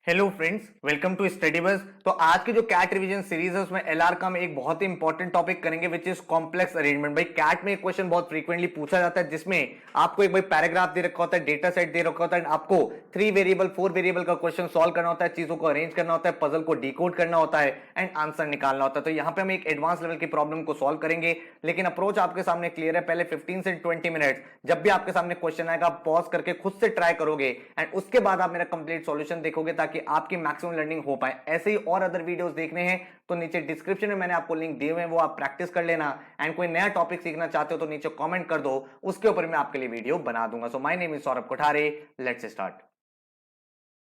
Hello friends, welcome to study bus. तो आज की जो कैट रिवीजन सीरीज है उसमें एलआर का हम एक बहुत ही इंपॉर्टेंट टॉपिक करेंगे विच इज कॉम्प्लेक्स अरेंजमेंट। भाई कैट में एक क्वेश्चन बहुत फ्रीक्वेंटली पूछा जाता है जिसमें आपको एक भाई पैराग्राफ दे रखा होता है, डेटा सेट दे रखा होता है, आपको 3 वेरिएबल 4 वेरिएबल का क्वेश्चन सॉल्व करना होता है, चीजों को अरेंज करना होता है, पजल को डिकोड करना होता है एंड आंसर निकालना होता है। तो यहाँ पे हम एक एडवांस लेवल की प्रॉब्लम को सॉल्व करेंगे, लेकिन अप्रोच आपके सामने क्लियर है। पहले 15 से 20 मिनट जब भी आपके सामने क्वेश्चन आएगा आप पॉज करके खुद से ट्राई करोगे एंड उसके बाद आप मेरा कंप्लीट सॉल्यूशन देखोगे ताकि आपकी मैक्सिमम लर्निंग हो पाए। ऐसे ही और अदर वीडियोस देखने हैं तो नीचे डिस्क्रिप्शन में मैंने आपको लिंक दिए हुए हैं, वो आप प्रैक्टिस कर लेना। एंड कोई नया टॉपिक सीखना चाहते हो तो नीचे कमेंट कर दो, उसके ऊपर मैं आपके लिए वीडियो बना दूंगा। So my name is Saurabh Kothare, let's start.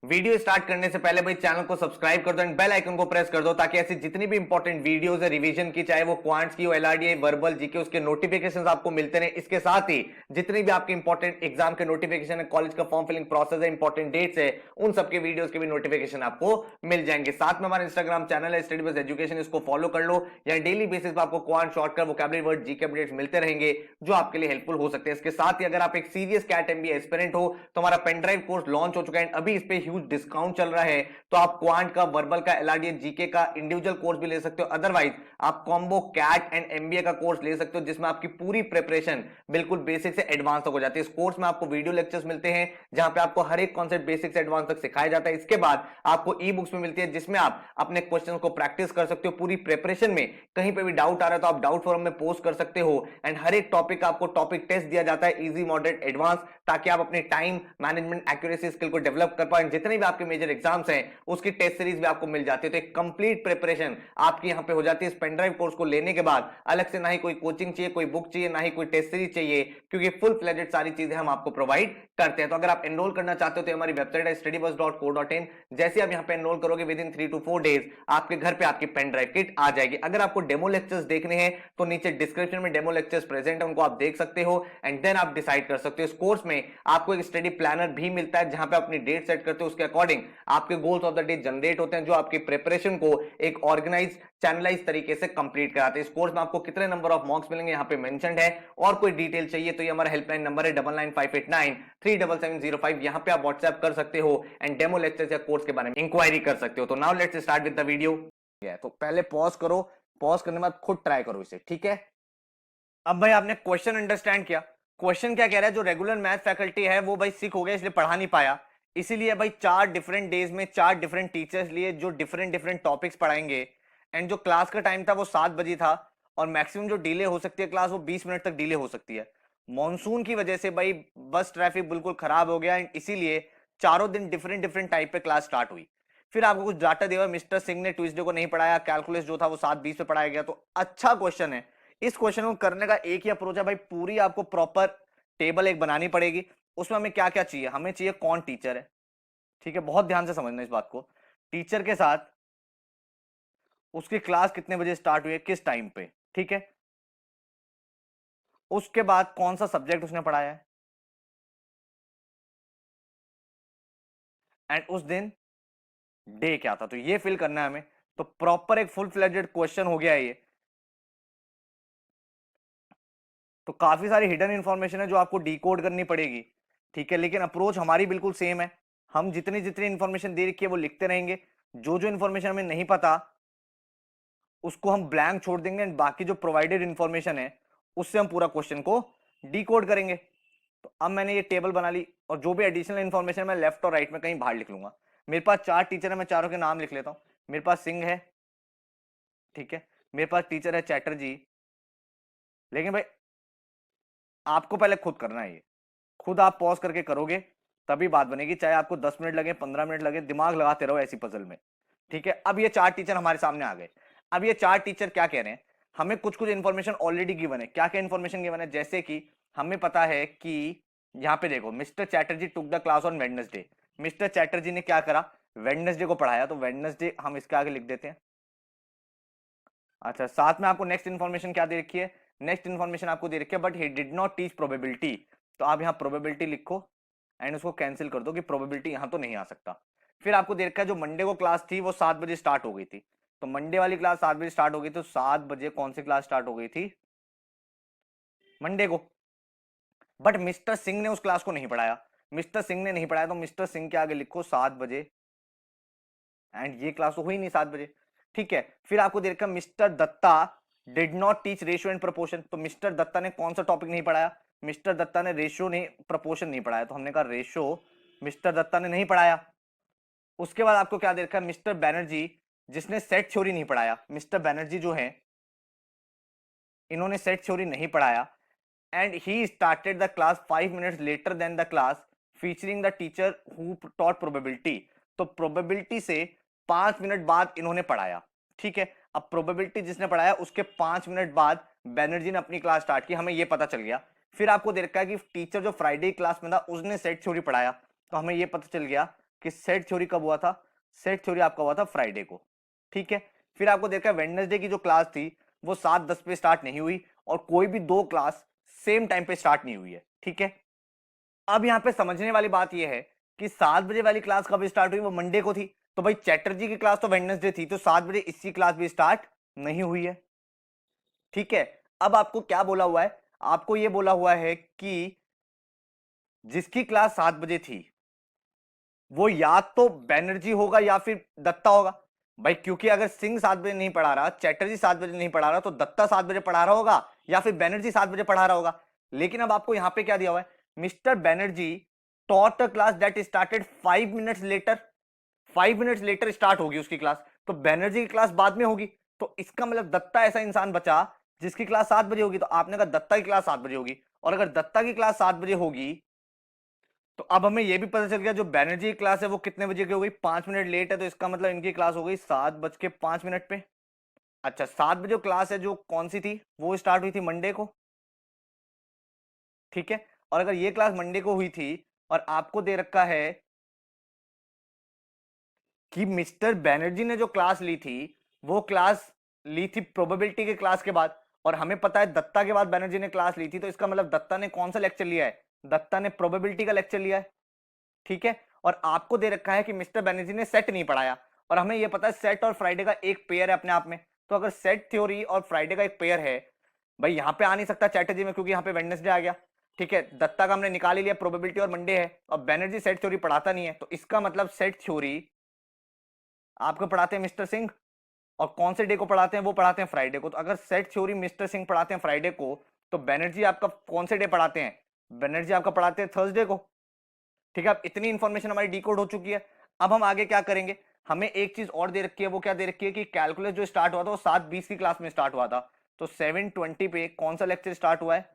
Video start करने से पहले भाई चैनल को सब्सक्राइब कर दो एंड बेल आइकन को प्रेस कर दो ताकि ऐसी जितनी भी इंपॉर्टेंट वीडियोस है रिवीजन की, चाहे वो क्वांट्स की हो, एलआरडीआई, वर्बल, जीके, उसके नोटिफिकेशंस आपको मिलते रहे। इसके साथ ही जितनी भी आपके इंपॉर्टेंट एग्जाम के नोटिफिकेशन है, कॉलेज का फॉर्म फिलिंग प्रोसेस है, इंपॉर्टेंट डेट्स है, उन सबके वीडियोस के भी नोटिफिकेशन आपको मिल जाएंगे। साथ में हमारा इंस्टाग्राम चैनल है स्टडी बस एजुकेशन, इसको फॉलो कर लो। यहाँ डेली बेसिस पर आपको quant, shortcut, vocabulary word, GK updates मिलते रहेंगे जो आपके लिए हेल्पफुल हो सकते हैं। इसके साथ ही अगर आप एक सीरियस कैट एमबीए एस्पिरेंट हो तो हमारा पेनड्राइव कोर्स लॉन्च हो चुका है, अभी इस पे ह्यूज डिस्काउंट चल रहा है। तो आप क्वांट का, वर्बल का, एलआरडीए, जीके का इंडिविजुअल कोर्स भी ले सकते हो। अदरवाइज आप कॉम्बो कैट एंड एमबीए का कोर्स ले सकते हो जिसमें आपकी पूरी प्रिपरेशन बिल्कुल बेसिक से एडवांस तक हो जाती है। इस कोर्स में आपको वीडियो लेक्चर्स मिलते हैं जहां पे आपको हर एक कॉन्सेप्ट बेसिक से एडवांस तक सिखाया जाता है। इसके बाद आपको ई बुक्स में मिलती है जिसमें आप अपने क्वेश्चन को प्रैक्टिस कर सकते हो। पूरी प्रिपरेशन में कहीं पे भी डाउट आ रहा है तो आप डाउट फोरम में पोस्ट कर सकते हो। एंड हर एक टॉपिक का आपको टॉपिक टेस्ट दिया जाता है, इजी, मॉडरेट, एडवांस, ताकि आप अपने टाइम मैनेजमेंट, एक्यूरेसी स्किल को डेवलप कर पाए। जितने भी आपके मेजर एग्जाम्स हैं उसकी टेस्ट सीरीज भी आपको मिल जाती है। तो एक कंप्लीट प्रिपरेशन आपकी यहां पे हो जाती है। इस पेनड्राइव कोर्स को लेने के बाद अलग से ना ही कोई कोचिंग चाहिए, कोई बुक चाहिए, ना ही कोई टेस्ट सीरीज चाहिए, क्योंकि फुल फ्लेजेड सारी चीजें हम आपको प्रोवाइड करते हैं। तो अगर आप एनरोल करना चाहते हो तो हमारी वेबसाइट है studybus.co.in। जैसे आप यहां पे एनरोल करोगे विद इन 3 to 4 डेज आपके घर पे आपकी पेन ड्राइव किट आ जाएगी। अगर आपको डेमो लेक्चर्स देखने हैं तो नीचे डिस्क्रिप्शन में डेमो लेक्चर्स प्रेजेंट है, उनको आप देख सकते हो एंड देन आप डिसाइड कर सकते हो। इस कोर्स में आपको एक स्टडी प्लानर भी मिलता है जहां पे अपनी डेट सेट करते हो, उसके अकॉर्डिंग आपके goals of the day generate होते हैं जो आपकी प्रिपरेशन को एक ऑर्गेनाइज, चैनलाइज तरीके से कंप्लीट कराते हैं। इस कोर्स में आपको कितने नंबर ऑफ मॉक्स मिलेंगे यहाँ पे मेंशन्ड है। और कोई डिटेल चाहिए तो ये हमारा हेल्पलाइन नंबर है 9958937705। यहाँ पे आप व्हाट्सएप कर सकते हो एंड डेमो लेक्चर या कोर्स के बारे में इंक्वायरी कर सकते हो। तो now let's start with the video. तो पहले पॉज करो, पॉज करने के बाद खुद ट्राई करो इसे, ठीक है। अब भाई आपने क्वेश्चन अंडरस्टैंड किया। क्वेश्चन क्या कह रहा है, जो रेगुलर मैथ फैकल्टी है वो भाई सिक हो गया इसलिए पढ़ा नहीं पाया, इसीलिए भाई 4 डिफरेंट डेज में 4 डिफरेंट टीचर्स लिए जो डिफरेंट डिफरेंट टॉपिक्स पढ़ाएंगे। एंड जो क्लास का टाइम था वो 7 बजे था और मैक्सिमम जो डिले हो सकती है क्लास वो 20 मिनट तक डिले हो सकती है। मॉनसून की वजह से भाई बस ट्रैफिक बिल्कुल खराब हो गया एंड इसीलिए चारों दिन डिफरेंट डिफरेंट टाइप पे क्लास स्टार्ट हुई। फिर आपको कुछ डाटा दिया, मिस्टर सिंह ने ट्यूसडे को नहीं पढ़ाया, कैलकुलस जो था वो 7:20 पे पढ़ाया गया। तो अच्छा क्वेश्चन है। इस क्वेश्चन को करने का एक ही अप्रोच है भाई, पूरी आपको प्रॉपर टेबल एक बनानी पड़ेगी। उसमें हमें क्या क्या चाहिए, हमें चाहिए कौन टीचर है, ठीक है, बहुत ध्यान से समझना इस बात को। टीचर के साथ उसकी क्लास कितने बजे स्टार्ट हुई है, किस टाइम पे, ठीक है। उसके बाद कौन सा सब्जेक्ट उसने पढ़ाया है एंड उस दिन डे क्या था, तो ये फिल करना है हमें। तो प्रॉपर एक फुल फ्लेजेड क्वेश्चन हो गया ये। तो काफी सारी हिडन इंफॉर्मेशन है जो आपको डिकोड करनी पड़ेगी, ठीक है, लेकिन अप्रोच हमारी बिल्कुल सेम है। हम जितनी जितनी इंफॉर्मेशन दे रखी है वो लिखते रहेंगे, जो जो इंफॉर्मेशन हमें नहीं पता उसको हम ब्लैंक छोड़ देंगे एंड बाकी जो प्रोवाइडेड इंफॉर्मेशन है उससे हम पूरा क्वेश्चन को डिकोड करेंगे। तो अब मैंने ये टेबल बना ली और जो भी एडिशनल इंफॉर्मेशन मैं लेफ्ट और राइट में कहीं बाहर लिख लूंगा। मेरे पास 4 टीचर है, मैं चारों के नाम लिख लेता हूं। मेरे पास सिंह है, ठीक है, मेरे पास टीचर है चैटर्जी। लेकिन भाई आपको पहले खुद करना है, ये खुद आप पॉज करके करोगे तभी बात बनेगी, चाहे आपको 10 मिनट लगे, 15 मिनट लगे, दिमाग लगाते रहो ऐसी पजल में, ठीक है। अब ये 4 टीचर हमारे सामने आ गए। अब ये 4 टीचर क्या कह रहे हैं, हमें कुछ कुछ इंफॉर्मेशन ऑलरेडी गिवन है। क्या क्या इंफॉर्मेशन गिवन है, जैसे कि हमें पता है कि यहाँ पे देखो, mister Chatterjee took the class on Wednesday. Mister Chatterjee ने क्या करा, वेडनेसडे को पढ़ाया, तो वेडनेसडे हम इसके आगे लिख देते हैं। अच्छा, साथ में आपको नेक्स्ट इंफॉर्मेशन क्या दे रखी है, नेक्स्ट इंफॉर्मेशन आपको दे रखी है but he did not teach probability. तो आप यहाँ प्रोबेबिलिटी लिखो एंड उसको कैंसिल कर दो कि प्रोबेबिलिटी यहां तो नहीं आ सकता। फिर आपको दे रखा है जो मंडे को क्लास थी वो 7 बजे स्टार्ट हो गई थी, तो मंडे वाली क्लास 7 बजे स्टार्ट हो गई, तो 7 बजे कौन सी क्लास स्टार्ट हो गई थी, मंडे को। बट मिस्टर सिंह ने उस क्लास को नहीं पढ़ाया, मिस्टर सिंह ने नहीं पढ़ाया, तो मिस्टर सिंह के आगे लिखो 7 बजे एंड ये क्लास तो हुई नहीं 7 बजे, ठीक है। फिर आपको दे रखा mister Datta did not teach ratio and proportion, तो मिस्टर दत्ता ने कौन सा टॉपिक नहीं पढ़ाया, मिस्टर दत्ता ने रेशियो नहीं प्रोपोर्शन नहीं पढ़ाया, तो हमने कहा रेशियो मिस्टर दत्ता ने नहीं पढ़ाया। उसके बाद आपको क्या दे रखा है, मिस्टर बैनर्जी जिसने सेट थ्योरी नहीं पढ़ाया, मिस्टर बैनर्जी जो है इन्होंने सेट थ्योरी नहीं पढ़ाया, and he started the class 5 minutes later then the class featuring the teacher who taught probability, तो प्रोबेबिलिटी से 5 मिनट बाद इन्होंने पढ़ाया, ठीक है। अब प्रोबेबिलिटी जिसने पढ़ाया उसके 5 मिनट बाद बैनर्जी ने अपनी क्लास स्टार्ट की, हमें यह पता चल गया। फिर आपको देख रखा है कि टीचर जो फ्राइडे क्लास में था उसने सेट थ्योरी पढ़ाया, तो हमें यह पता चल गया कि सेट थ्योरी कब हुआ था, सेट थ्योरी आपका हुआ था फ्राइडे को, ठीक है। फिर आपको देखा वेडनेसडे की जो क्लास थी वो 7:10 पे स्टार्ट नहीं हुई, और कोई भी 2 क्लास सेम टाइम पे स्टार्ट नहीं हुई है, ठीक है। अब यहां पे समझने वाली बात यह है कि 7 बजे वाली क्लास कब स्टार्ट हुई, वो मंडे को थी, तो भाई चैटर्जी की क्लास तो वेडनेसडे थी, तो 7 बजे इसकी क्लास भी स्टार्ट नहीं हुई है, ठीक है। अब आपको क्या बोला हुआ है, आपको यह बोला हुआ है कि जिसकी क्लास 7 बजे थी वो या तो बैनर्जी होगा या फिर दत्ता होगा भाई, क्योंकि अगर सिंह 7 बजे नहीं पढ़ा रहा, चैटर्जी 7 बजे नहीं पढ़ा रहा, तो दत्ता 7 बजे पढ़ा रहा होगा या फिर बैनर्जी 7 बजे पढ़ा रहा होगा। लेकिन अब आपको यहां पे क्या दिया हुआ है, mister Banerjee taught a class that started 5 minutes letter, 5 minutes letter start होगी उसकी क्लास, तो बैनर्जी की क्लास बाद में होगी, तो इसका मतलब दत्ता ऐसा इंसान बचा जिसकी क्लास 7 बजे होगी, तो आपने कहा दत्ता की क्लास 7 बजे होगी, और अगर दत्ता की क्लास 7 बजे होगी तो अब हमें यह भी पता चल गया जो बैनर्जी की क्लास है वो कितने बजे की हो गई, 5 मिनट लेट है, तो इसका मतलब इनकी क्लास हो गई 7:05 पे। अच्छा, 7 बजे क्लास है जो कौन सी थी, वो स्टार्ट हुई थी मंडे को, ठीक है। और अगर ये क्लास मंडे को हुई थी और आपको दे रखा है कि मिस्टर बैनर्जी ने जो क्लास ली थी वो क्लास ली थी प्रोबेबिलिटी के क्लास के बाद, और हमें पता है दत्ता के बाद बैनर्जी ने क्लास ली थी, तो इसका मतलब दत्ता ने कौन सा लेक्चर लिया है, दत्ता ने प्रोबेबिलिटी का लेक्चर लिया है, ठीक है। और आपको दे रखा है कि मिस्टर बैनर्जी ने सेट नहीं पढ़ाया, और हमें यह पता है सेट और फ्राइडे का एक पेयर है अपने आप में, तो अगर सेट थ्योरी और फ्राइडे का एक पेयर है, भाई यहां पे आ नहीं सकता चैटर्जी में क्योंकि यहां पे वेडनेसडे आ गया, ठीक है। दत्ता का हमने निकाल ही लिया, प्रोबेबिलिटी और मंडे है, और बैनर्जी सेट थ्योरी पढ़ाता नहीं है, तो इसका मतलब सेट थ्योरी आपको पढ़ाते हैं मिस्टर सिंह, और कौन से डे को पढ़ाते हैं, वो पढ़ाते हैं फ्राइडे को। तो अगर सेट थ्योरी मिस्टर सिंह पढ़ाते हैं फ्राइडे को, तो बैनर्जी आपका कौन से डे पढ़ाते हैं, बैनर्जी आपका पढ़ाते हैं थर्सडे को, ठीक है। अब इतनी इंफॉर्मेशन हमारी डिकोड हो चुकी है। अब हम आगे क्या करेंगे, हमें एक चीज और दे रखी है, वो क्या दे रखी है कि कैलकुलस जो स्टार्ट हुआ था वो 7:20 की क्लास में स्टार्ट हुआ था, तो 7:20 पे कौन सा लेक्चर स्टार्ट हुआ है,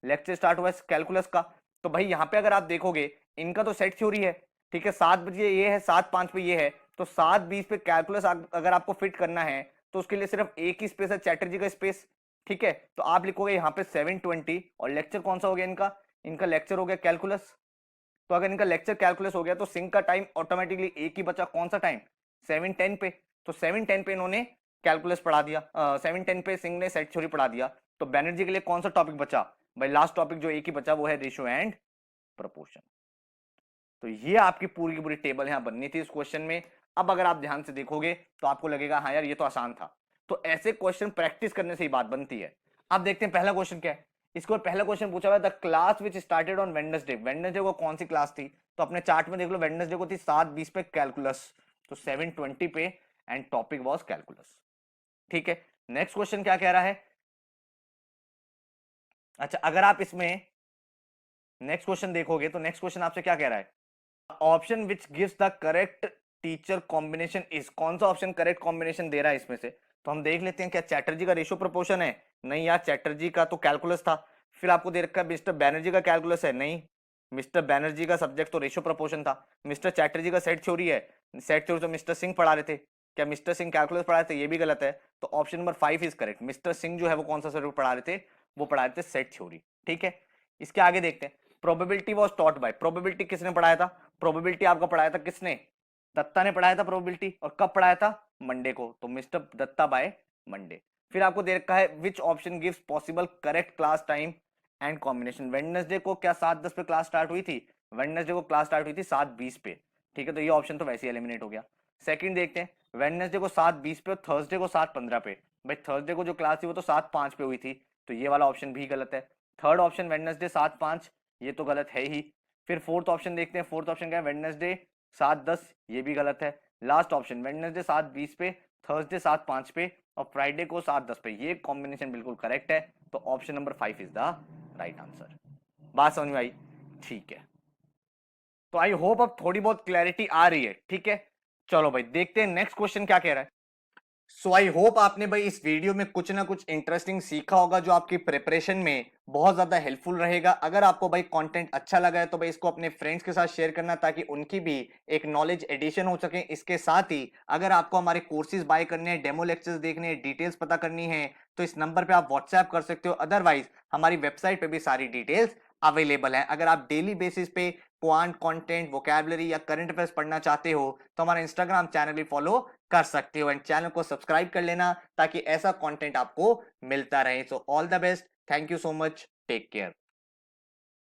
लेक्चर स्टार्ट हुआ है कैलकुलस का। तो भाई यहाँ पे अगर आप देखोगे इनका तो सेट थ्योरी है, ठीक है, 7 बजे ये है, 7:05 पे ये है, तो 7:20 पे कैलकुलस अगर आपको फिट करना है तो उसके लिए सिर्फ एक ही स्पेस है, चैटर्जी का स्पेस, ठीक है। तो आप लिखोगे यहाँ पे 7:20, और लेक्चर कौन सा हो गया इनका, इनका लेक्चर हो गया कैलकुलस। तो अगर इनका लेक्चर कैलकुलस हो गया तो सिंक का टाइम ऑटोमेटिकली एक ही बचा, कौन सा टाइम, 7:10 पे, तो 7:10 पे इन्होंने कैलकुलस पढ़ा दिया, 7:10 पे सिंह ने सेट थ्योरी पढ़ा दिया। तो बैनर्जी के लिए कौन सा टॉपिक बचा, भाई लास्ट टॉपिक जो एक ही बचा वो है रेशियो एंड प्रोपोर्शन। तो ये आपकी पूरी की पूरी टेबल यहां बननी थी इस क्वेश्चन में। अब अगर आप ध्यान से देखोगे तो आपको लगेगा हाँ यार ये तो आसान था, तो ऐसे क्वेश्चन प्रैक्टिस करने से ही बात बनती है। अब देखते हैं पहला क्वेश्चन क्या है। इसको पहला क्वेश्चन पूछा हुआ है the class which started on Wednesday, Wednesday को कौन सी क्लास थी, तो अपने चार्ट में देख लो वेडनेसडे को थी 7:20 पे कैलकुलस, तो 7:20 पे, एंड टॉपिक वाज कैलकुलस, ठीक है। नेक्स्ट क्वेश्चन क्या कह रहा है, अच्छा अगर आप इसमें नेक्स्ट क्वेश्चन देखोगे तो नेक्स्ट क्वेश्चन आपसे क्या कह रहा है, option which gives the correct teacher combination is, कौन सा ऑप्शन करेक्ट कॉम्बिनेशन दे रहा है इसमें से, तो हम देख लेते हैं क्या चैटर्जी का रेशियो प्रोपोर्शन है, नहीं यार चैटर्जी का तो कैलकुलस था। फिर आपको दे रखा है मिस्टर बैनर्जी का कैलकुलस है, नहीं मिस्टर बैनर्जी का सब्जेक्ट तो रेशियो प्रोपोर्शन था। मिस्टर चैटर्जी का सेट थ्योरी है, सेट थ्योरी तो मिस्टर सिंह पढ़ा रहे थे, क्या मिस्टर सिंह कैलकुलस पढ़ा रहे थे, ये भी गलत है, तो option number 5 is correct. Mister Singh जो है वो कौन सा सब्जेक्ट पढ़ा रहे थे, वो पढ़ा रहे थे सेट थ्योरी, ठीक है। इसके आगे देखते हैं probability was taught by, probability किसने पढ़ाया था, प्रोबेबिलिटी आपका पढ़ाया था किसने, दत्ता ने पढ़ाया था प्रोबेबिलिटी, और कब पढ़ाया था, मंडे को, तो मिस्टर दत्ता बाय मंडे। फिर आपको दे रखा है which option gives possible correct class time and combination, Wednesday को क्या 7:10 पे क्लास स्टार्ट हुई थी, वेडनेसडे को क्लास स्टार्ट हुई थी 7:20 पे, ठीक है, तो ये ऑप्शन तो वैसे ही एलिमिनेट हो गया। सेकंड देखते हैं वेडनेसडे को 7:20 पे और थर्सडे को 7:15 पे, भाई थर्सडे को जो क्लास थी वो तो 7:05 पे हुई थी, तो ये वाला ऑप्शन भी गलत है। थर्ड ऑप्शन वेडनेसडे 7:05, ये तो गलत है ही। फिर फोर्थ ऑप्शन देखते हैं, फोर्थ ऑप्शन क्या है, वेडनेसडे 7:10, ये भी गलत है। लास्ट ऑप्शन वेडनेसडे 7:20 पे, थर्सडे 7:05 पे और फ्राइडे को 7:10 पे, ये कॉम्बिनेशन बिल्कुल करेक्ट है। तो option number 5 is the right answer. बात समझ में आई? ठीक है, तो आई होप अब थोड़ी बहुत क्लैरिटी आ रही है। ठीक है, चलो भाई देखते हैं नेक्स्ट क्वेश्चन क्या कह रहा है। सो आई होप आपने भाई इस वीडियो में कुछ ना कुछ इंटरेस्टिंग सीखा होगा जो आपकी प्रिपरेशन में बहुत ज्यादा हेल्पफुल रहेगा। अगर आपको भाई कंटेंट अच्छा लगा है तो भाई इसको अपने फ्रेंड्स के साथ शेयर करना ताकि उनकी भी एक नॉलेज एडिशन हो सके। इसके साथ ही अगर आपको हमारे कोर्सेज बाय करने हैं, डेमो लेक्चर्स देखने हैं, डिटेल्स पता करनी है तो इस नंबर पे आप व्हाट्सएप कर सकते हो। अदरवाइज हमारी वेबसाइट पे भी सारी डिटेल्स अवेलेबल है। अगर आप डेली बेसिस पे क्वांट कंटेंट, वोकैबुलरी या करंट अफेयर्स पढ़ना चाहते हो तो हमारा इंस्टाग्राम चैनल भी फॉलो कर सकते हो एंड चैनल को सब्सक्राइब कर लेना ताकि ऐसा कंटेंट आपको मिलता रहे। So all the best, thank you so much, take care.